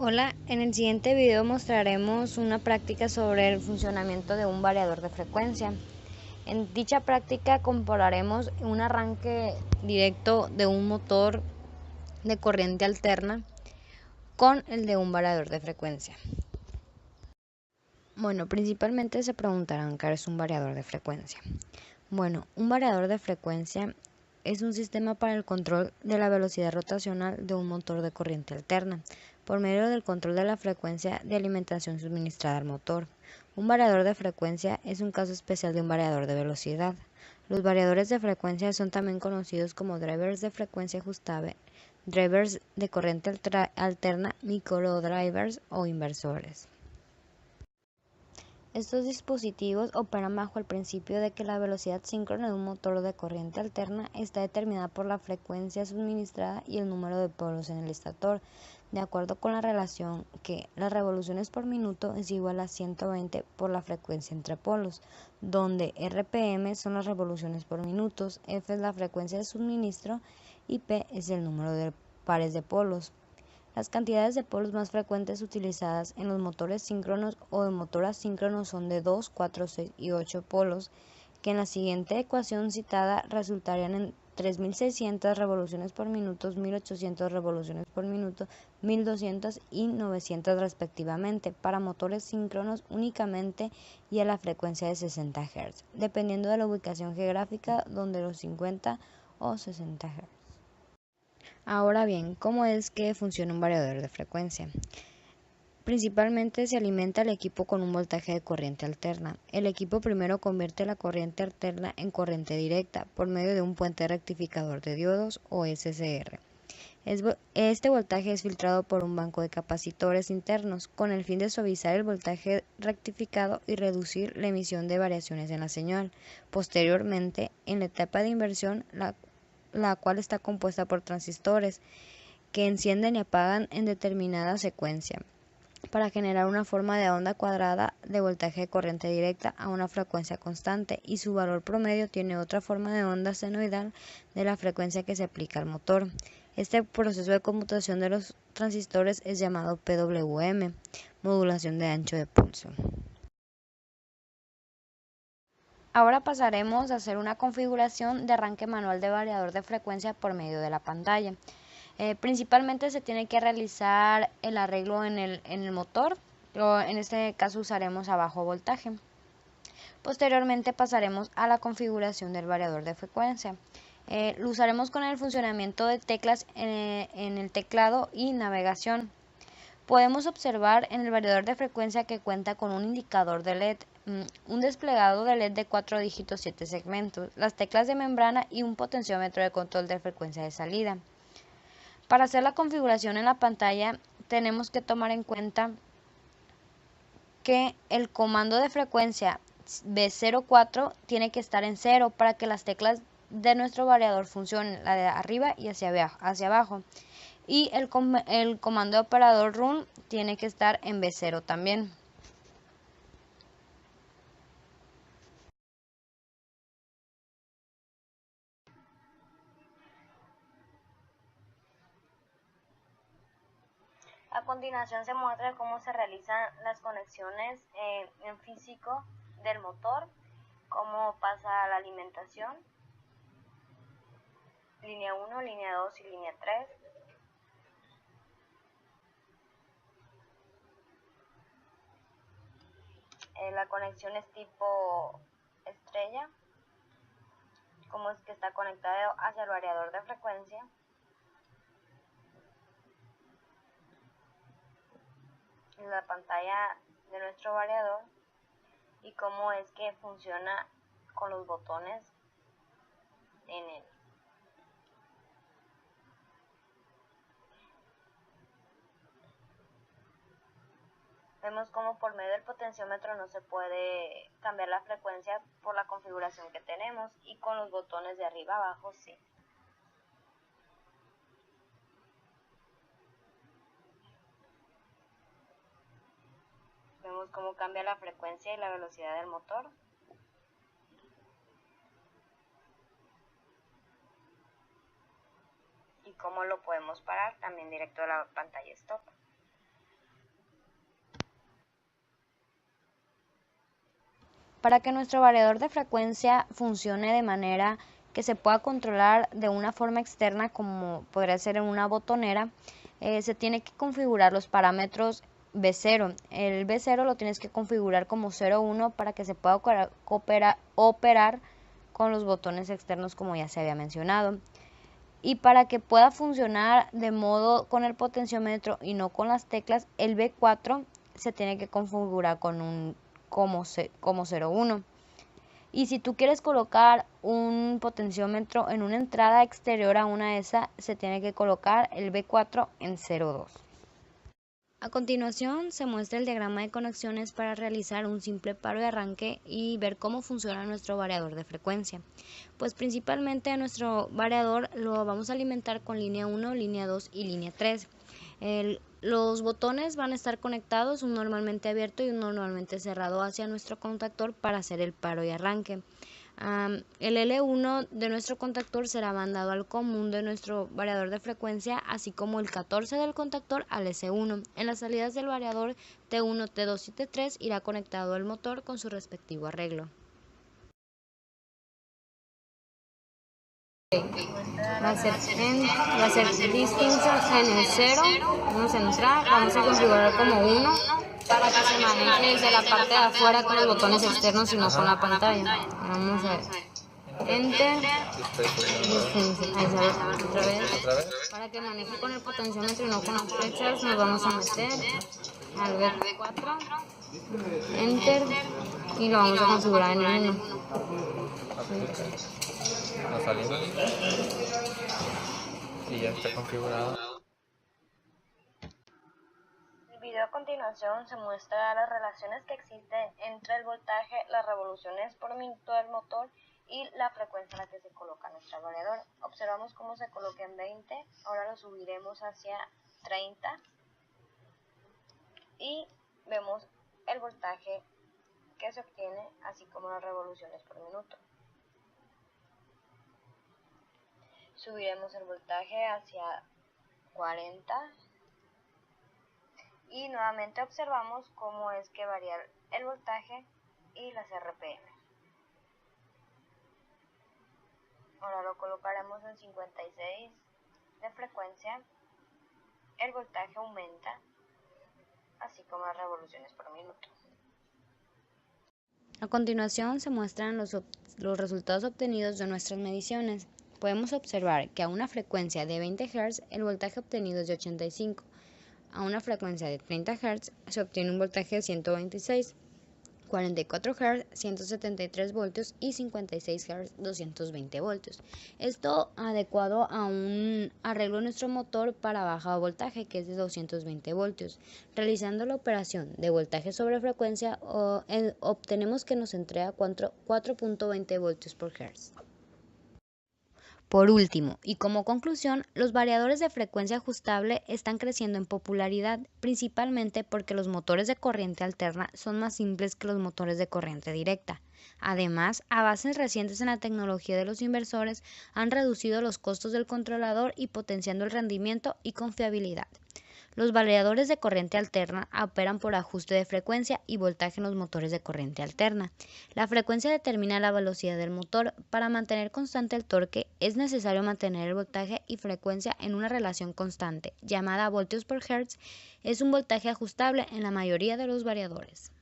Hola, en el siguiente video mostraremos una práctica sobre el funcionamiento de un variador de frecuencia. En dicha práctica compararemos un arranque directo de un motor de corriente alterna con el de un variador de frecuencia. Bueno, principalmente se preguntarán qué es un variador de frecuencia. Bueno, un variador de frecuencia es un sistema para el control de la velocidad rotacional de un motor de corriente alterna, por medio del control de la frecuencia de alimentación suministrada al motor. Un variador de frecuencia es un caso especial de un variador de velocidad. Los variadores de frecuencia son también conocidos como drivers de frecuencia ajustable, drivers de corriente alterna, microdrivers o inversores. Estos dispositivos operan bajo el principio de que la velocidad síncrona de un motor de corriente alterna está determinada por la frecuencia suministrada y el número de polos en el estator, de acuerdo con la relación que las revoluciones por minuto es igual a 120 por la frecuencia entre polos, donde RPM son las revoluciones por minuto, F es la frecuencia de suministro y P es el número de pares de polos. Las cantidades de polos más frecuentes utilizadas en los motores síncronos o de motor asíncrono son de 2, 4, 6 y 8 polos, que en la siguiente ecuación citada resultarían en 3600 revoluciones por minuto, 1800 revoluciones por minuto, 1200 y 900 respectivamente, para motores síncronos únicamente y a la frecuencia de 60 Hz, dependiendo de la ubicación geográfica donde los 50 o 60 Hz. Ahora bien, ¿cómo es que funciona un variador de frecuencia? Principalmente se alimenta el equipo con un voltaje de corriente alterna. El equipo primero convierte la corriente alterna en corriente directa por medio de un puente rectificador de diodos o SCR. Este voltaje es filtrado por un banco de capacitores internos con el fin de suavizar el voltaje rectificado y reducir la emisión de variaciones en la señal. Posteriormente, en la etapa de inversión, la cual está compuesta por transistores que encienden y apagan en determinada secuencia para generar una forma de onda cuadrada de voltaje de corriente directa a una frecuencia constante, y su valor promedio tiene otra forma de onda senoidal de la frecuencia que se aplica al motor. Este proceso de conmutación de los transistores es llamado PWM, modulación de ancho de pulso. Ahora pasaremos a hacer una configuración de arranque manual de variador de frecuencia por medio de la pantalla. Principalmente se tiene que realizar el arreglo en el motor, o en este caso usaremos a bajo voltaje. Posteriormente pasaremos a la configuración del variador de frecuencia. Lo usaremos con el funcionamiento de teclas en el teclado y navegación. Podemos observar en el variador de frecuencia que cuenta con un indicador de LED, un desplegado de LED de 4 dígitos 7 segmentos, las teclas de membrana y un potenciómetro de control de frecuencia de salida. Para hacer la configuración en la pantalla tenemos que tomar en cuenta que el comando de frecuencia B04 tiene que estar en 0 para que las teclas de nuestro variador funcionen, la de arriba y hacia abajo. Y el comando de operador run tiene que estar en B0 también. A continuación se muestra cómo se realizan las conexiones en físico del motor, cómo pasa la alimentación, línea 1, línea 2 y línea 3. La conexión es tipo estrella, cómo es que está conectado hacia el variador de frecuencia. La pantalla de nuestro variador y cómo es que funciona con los botones en él. Vemos cómo por medio del potenciómetro no se puede cambiar la frecuencia por la configuración que tenemos, y con los botones de arriba abajo sí. Vemos cómo cambia la frecuencia y la velocidad del motor. Y cómo lo podemos parar también directo de la pantalla stop. Para que nuestro variador de frecuencia funcione de manera que se pueda controlar de una forma externa, como podría ser en una botonera, se tiene que configurar los parámetros B0. El B0 lo tienes que configurar como 0,1 para que se pueda operar con los botones externos, como ya se había mencionado. Y para que pueda funcionar de modo con el potenciómetro y no con las teclas, el B4 se tiene que configurar como 0,1. Y si tú quieres colocar un potenciómetro en una entrada exterior a una de esas, se tiene que colocar el B4 en 0,2. A continuación se muestra el diagrama de conexiones para realizar un simple paro de arranque y ver cómo funciona nuestro variador de frecuencia. Pues principalmente nuestro variador lo vamos a alimentar con línea 1, línea 2 y línea 3. Los botones van a estar conectados, un normalmente abierto y un normalmente cerrado hacia nuestro contactor para hacer el paro y arranque. El L1 de nuestro contactor será mandado al común de nuestro variador de frecuencia, así como el 14 del contactor al S1. En las salidas del variador T1, T2 y T3 irá conectado el motor con su respectivo arreglo. Va a ser distinción en el 0, vamos a entrar, vamos a configurar como 1 para que se maneje desde la parte de afuera con los botones externos y no con la pantalla. Vamos a ver. Enter, distinción, ahí sale otra vez. Para que maneje con el potenciómetro y no con las flechas, nos vamos a meter al B4, Enter, y lo vamos a configurar en el 1. ¿No saliendo? Y ya está configurado. El video a continuación se muestra las relaciones que existen entre el voltaje, las revoluciones por minuto del motor y la frecuencia a la que se coloca nuestro variador. Observamos cómo se coloca en 20, ahora lo subiremos hacia 30 y vemos el voltaje que se obtiene, así como las revoluciones por minuto. Subiremos el voltaje hacia 40 y nuevamente observamos cómo es que varía el voltaje y las RPM. Ahora lo colocaremos en 56 de frecuencia, el voltaje aumenta, así como las revoluciones por minuto. A continuación se muestran los resultados obtenidos de nuestras mediciones. Podemos observar que a una frecuencia de 20 Hz el voltaje obtenido es de 85. A una frecuencia de 30 Hz se obtiene un voltaje de 126, 44 Hz 173 voltios y 56 Hz 220 voltios. Esto adecuado a un arreglo de nuestro motor para baja voltaje, que es de 220 voltios. Realizando la operación de voltaje sobre frecuencia obtenemos que nos entrega 4.20 voltios por Hz. Por último, y como conclusión, los variadores de frecuencia ajustable están creciendo en popularidad, principalmente porque los motores de corriente alterna son más simples que los motores de corriente directa. Además, avances recientes en la tecnología de los inversores han reducido los costos del controlador y potenciando el rendimiento y confiabilidad. Los variadores de corriente alterna operan por ajuste de frecuencia y voltaje en los motores de corriente alterna. La frecuencia determina la velocidad del motor. Para mantener constante el torque, es necesario mantener el voltaje y frecuencia en una relación constante, llamada voltios por Hertz. Es un voltaje ajustable en la mayoría de los variadores.